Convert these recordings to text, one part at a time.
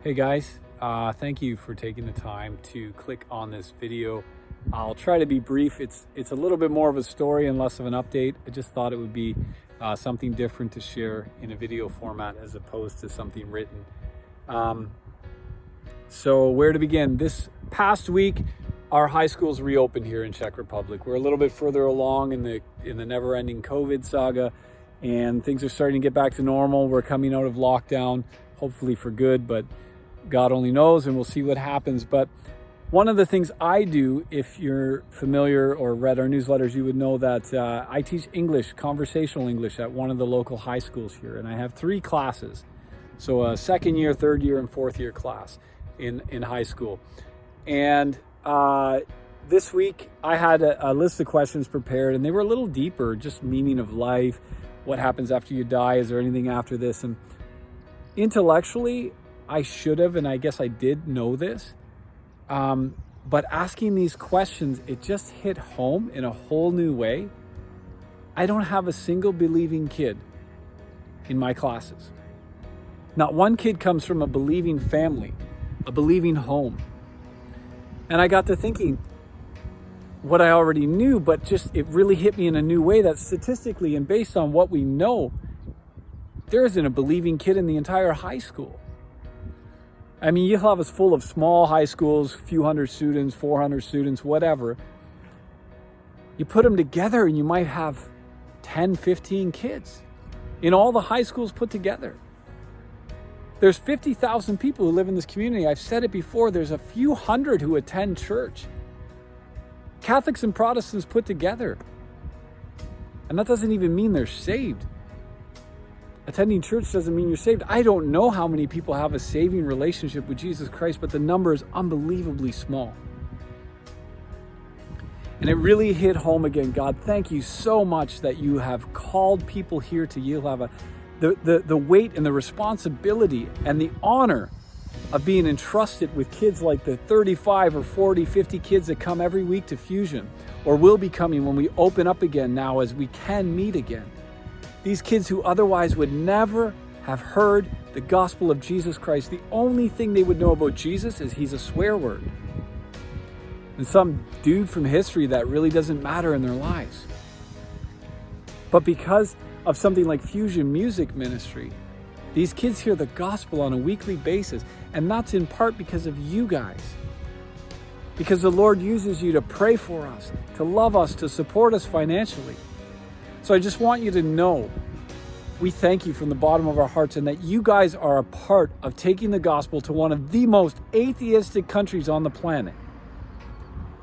Hey guys, thank you for taking the time to click on this video. I'll try to be brief. It's a little bit more of a story and less of an update. I just thought it would be something different to share in a video format as opposed to something written. So where to begin? This past week, our high schools reopened here in Czech Republic. We're a little bit further along in the never-ending COVID saga, and things are starting to get back to normal. We're coming out of lockdown, hopefully for good, but God only knows, and we'll see what happens. But one of the things I do, if you're familiar or read our newsletters, you would know that I teach English, conversational English, at one of the local high schools here. And I have 3 classes. So a second year, third year, and fourth year class in high school. And this week I had a list of questions prepared, and they were a little deeper, just meaning of life, what happens after you die, is there anything after this? And intellectually, I should have, and I guess I did know this, but asking these questions, it just hit home in a whole new way. I don't have a single believing kid in my classes. Not one kid comes from a believing family, a believing home. And I got to thinking what I already knew, but just it really hit me in a new way that statistically and based on what we know, there isn't a believing kid in the entire high school. I mean, Jihlava is full of small high schools, few hundred students, 400 students, whatever. You put them together and you might have 10, 15 kids in all the high schools put together. There's 50,000 people who live in this community. I've said it before, there's a few hundred who attend church. Catholics and Protestants put together. And that doesn't even mean they're saved. Attending church doesn't mean you're saved. I don't know how many people have a saving relationship with Jesus Christ, but the number is unbelievably small. And it really hit home again. God, thank you so much that you have called people here to Jihlava. The weight and the responsibility and the honor of being entrusted with kids like the 35 or 40, 50 kids that come every week to Fusion, or will be coming when we open up again now as we can meet again. These kids who otherwise would never have heard the gospel of Jesus Christ. The only thing they would know about Jesus is he's a swear word and some dude from history that really doesn't matter in their lives. But because of something like Fusion Music Ministry, these kids hear the gospel on a weekly basis, and that's in part because of you guys. Because the Lord uses you to pray for us, to love us, to support us financially. So I just want you to know, we thank you from the bottom of our hearts, and that you guys are a part of taking the gospel to one of the most atheistic countries on the planet.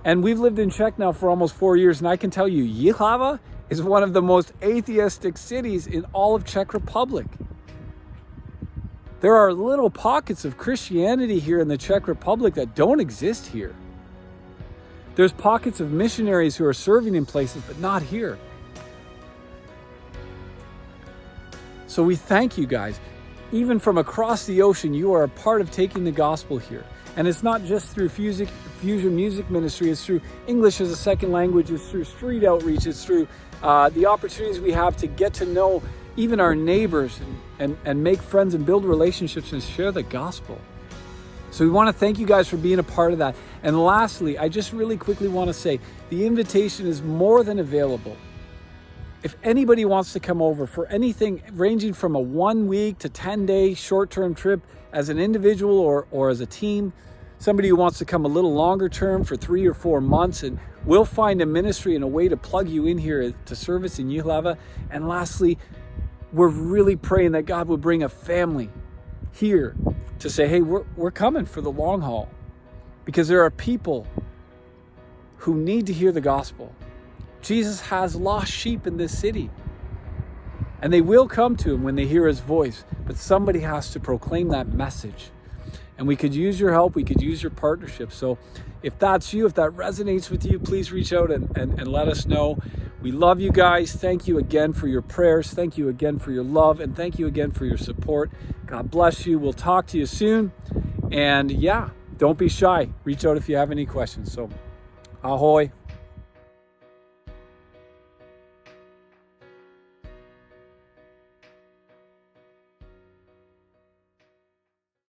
And we've lived in Czech now for almost 4 years, and I can tell you, Jihlava is one of the most atheistic cities in all of Czech Republic. There are little pockets of Christianity here in the Czech Republic that don't exist here. There's pockets of missionaries who are serving in places, but not here. So we thank you guys. Even from across the ocean, you are a part of taking the gospel here. And it's not just through Fusion Music Ministry, it's through English as a second language, it's through street outreach, it's through the opportunities we have to get to know even our neighbors and make friends and build relationships and share the gospel. So we want to thank you guys for being a part of that. And lastly, I just really quickly want to say, the invitation is more than available. If anybody wants to come over for anything ranging from a 1-week to 10-day short-term trip as an individual or as a team, somebody who wants to come a little longer term for 3 or 4 months, and we'll find a ministry and a way to plug you in here to service in Jihlava. And lastly, we're really praying that God will bring a family here to say, hey, we're coming for the long haul, because there are people who need to hear the gospel. Jesus has lost sheep in this city, and they will come to him when they hear his voice, but somebody has to proclaim that message. And we could use your help, we could use your partnership. So if that's you, if that resonates with you, please reach out and let us know. We love you guys. Thank you again for your prayers. Thank you again for your love, and thank you again for your support. God bless you. We'll talk to you soon. And yeah, don't be shy. Reach out if you have any questions. So ahoy.